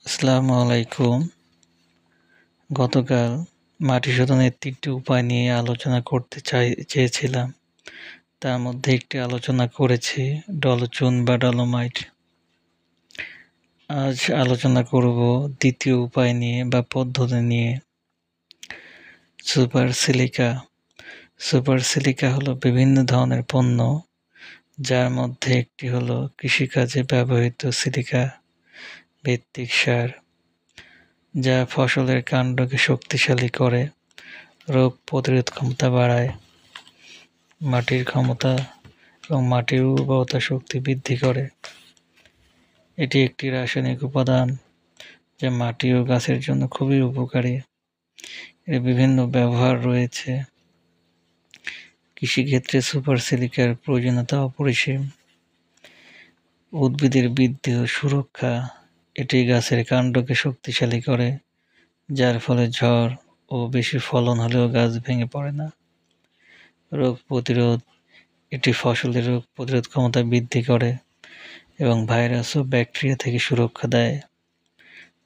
আসসালামু আলাইকুম। গতকাল মাটি শোধনের ৩টি উপায় নিয়ে আলোচনা করতে চেয়েছিলাম। তার মধ্যে একটি আলোচনা করেছি ডলোচুন বা ডলোমাইট। আজ আলোচনা করব দ্বিতীয় উপায় নিয়ে বা পদ্ধতি নিয়ে, সুপার সিলিকা। সুপার সিলিকা হলো বিভিন্ন ধরনের পণ্য, যার মধ্যে একটি হলো কৃষিকাজে ব্যবহৃত সিলিকা ভিত্তিক সার, যা ফসলের কাণ্ডকে শক্তিশালী করে, রোগ প্রতিরোধ ক্ষমতা বাড়ায়, মাটির ক্ষমতা এবং মাটির উর্বরতা শক্তি বৃদ্ধি করে। এটি একটি রাসায়নিক উপাদান যা মাটি ও গাছের জন্য খুবই উপকারী। এর বিভিন্ন ব্যবহার রয়েছে। কৃষিক্ষেত্রে সুপার সিলিকার প্রয়োজনীয়তা অপরিসীম। উদ্ভিদের বৃদ্ধি ও সুরক্ষা, এটি গাছের কাণ্ডকে শক্তিশালী করে, যার ফলে ঝড় ও বেশি ফলন হলেও গাছ ভেঙে পড়ে না। রোগ প্রতিরোধ, এটি ফসলের রোগ প্রতিরোধ ক্ষমতা বৃদ্ধি করে এবং ভাইরাস ও ব্যাকটেরিয়া থেকে সুরক্ষা দেয়।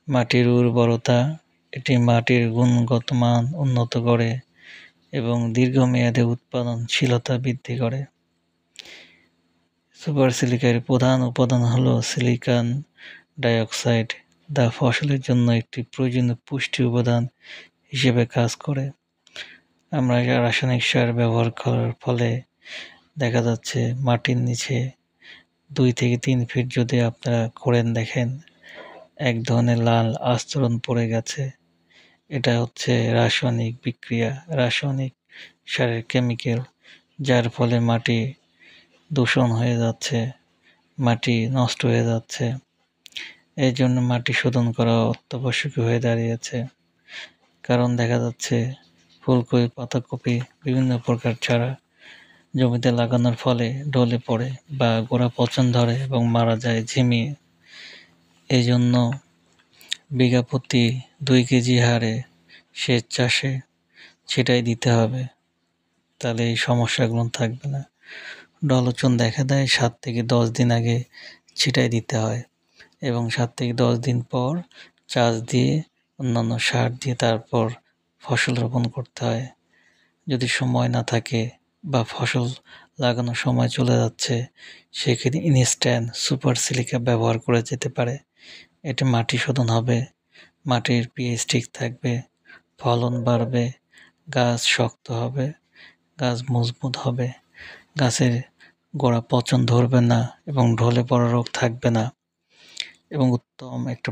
মাটির উর্বরতা, এটি মাটির গুণগত মান উন্নত করে এবং দীর্ঘমেয়াদে উৎপাদনশীলতা বৃদ্ধি করে। সুপার সিলিকার প্রধান উপাদান হল সিলিকন ডাইঅক্সাইড, যা ফসলের জন্য একটি প্রয়োজনীয় পুষ্টি উপাদান হিসেবে কাজ করে। আমরা রাসায়নিক সার ব্যবহার করার ফলে দেখা যাচ্ছে মাটির নিচে 2 থেকে 3 ফিট যদি আপনারা খোঁড়েন দেখেন, এক ধরনের লাল আস্তরণ পড়ে গেছে। এটা হচ্ছে রাসায়নিক বিক্রিয়া, রাসায়নিক সারের কেমিক্যাল, যার ফলে মাটি দূষণ হয়ে যাচ্ছে, মাটি নষ্ট হয়ে যাচ্ছে। এই জন্য মাটি শোধন করা অত্যাবশ্যকীয় হয়ে দাঁড়িয়েছে। কারণ দেখা যাচ্ছে ফুলকপি, পাতাকপি, বিভিন্ন প্রকার চারা জমিতে লাগানোর ফলে ঢলে পড়ে বা গোড়া পচন ধরে এবং মারা যায় ঝিমিয়ে। এই জন্য বিঘা প্রতি 2 কেজি হারে সেচ চাষে ছিটাই দিতে হবে, তাহলে এই সমস্যাগুলো থাকবে না। ডলোচুন দেখা দেয় 7 থেকে 10 দিন আগে ছিটাই দিতে হয় এবং 7 থেকে 10 দিন পর চাষ দিয়ে অন্যান্য সার দিয়ে তারপর ফসল রোপণ করতে হয়। যদি সময় না থাকে বা ফসল লাগানোর সময় চলে যাচ্ছে, সেক্ষেত্রে ইনস্ট্যান্ট সুপার সিলিকা ব্যবহার করে যেতে পারে। এতে মাটি শোধন হবে, মাটির পিএইচ ঠিক থাকবে, ফলন বাড়বে, গাছ শক্ত হবে, গাছ মজবুত হবে, গাছের গোড়া পচন ধরবে না এবং ঢলে পড়া রোগ থাকবে না এবং উত্তম একটা